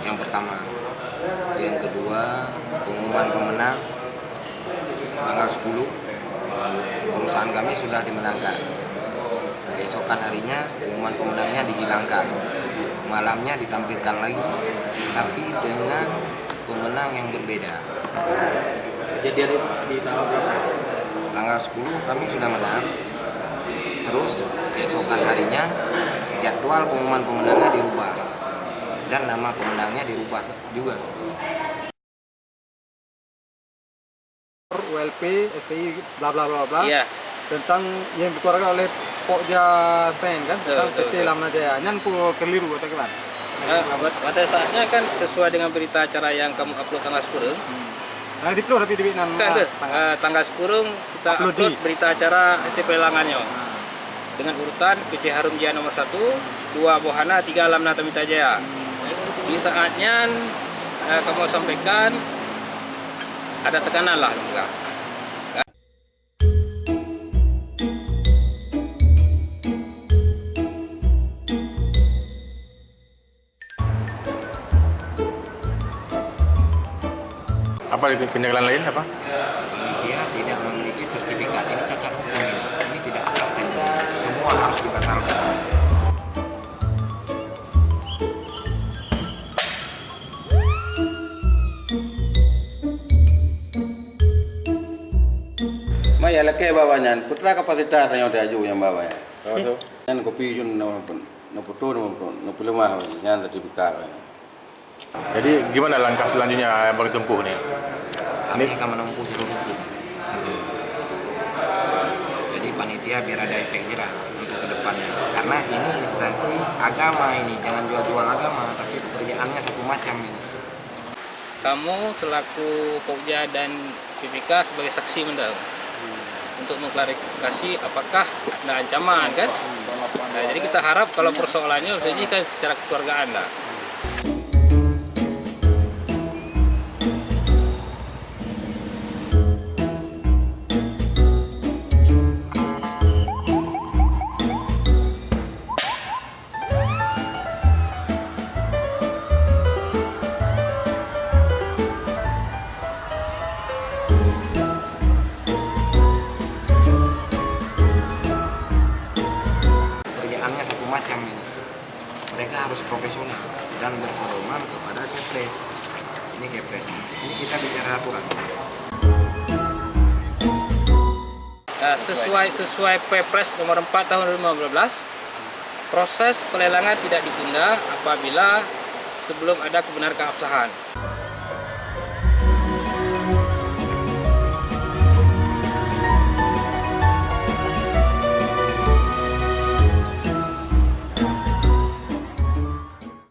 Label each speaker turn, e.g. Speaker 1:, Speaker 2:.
Speaker 1: yang pertama. Yang kedua, pengumuman pemenang tanggal 10, perusahaan kami sudah dimenangkan. Keesokan harinya pengumuman pemenangnya dihilangkan, malamnya ditampilkan lagi, tapi dengan pemenang yang berbeda.
Speaker 2: Kejadian di
Speaker 1: Tanggal 10 kami sudah menang, terus keesokan harinya jadwal pengumuman pemenangnya dirubah dan nama pemenangnya dirubah juga.
Speaker 3: ULP, STI, bla bla bla bla,
Speaker 2: Iya.
Speaker 3: tentang yang dikeluarkan oleh Pokja Sten kan, tentang
Speaker 2: betul,
Speaker 3: PT Lamna Jaya. Nyan ku keliru atau gimana?
Speaker 2: Pada saatnya kan sesuai dengan berita acara yang kamu upload tanggal 10.
Speaker 3: Nah, di tapi di Vietnam.
Speaker 2: Kan tuh, tanggal 10 kita upload berita acara hasil pelelangannya. Dengan urutan PT Harum Jaya nomor 1, 2 Bohana, 3 Lamna Tamita Jaya. Di saatnya kamu sampaikan ada tekanan lah enggak.
Speaker 4: Apa penjagalan lain apa?
Speaker 1: Panitia tidak memiliki sertifikat, ini cacat hukum ini tidak sah tendernya. Semua harus dibatalkan.
Speaker 5: Maya leke bawanya, putra kapasitas yang ada aju yang bawanya. Tahu tu? Yang kopi jun na putu na pulemah yang tadi bikar.
Speaker 4: Jadi gimana langkah selanjutnya Abang tempuh nih?
Speaker 1: Kami akan menempuh jalur hukum. Jadi panitia biar ada efek jerah untuk ke depannya. Karena ini instansi agama ini, jangan jual-jual agama, tapi pekerjaannya satu macam ini.
Speaker 2: Kamu selaku Pokja dan PPK sebagai saksi mendalam untuk mengklarifikasi apakah ada ancaman kan? Nah, jadi kita harap kalau persoalannya bisa kan secara kekeluargaan lah.
Speaker 1: Pekerjaannya satu macam ini. Mereka harus profesional dan berpedoman kepada Kepres. Ini Kepres. Ini kita bicara aturan.
Speaker 2: Nah, sesuai Perpres nomor 4 tahun 2015, proses pelelangan tidak ditunda apabila sebelum ada kebenaran keabsahan.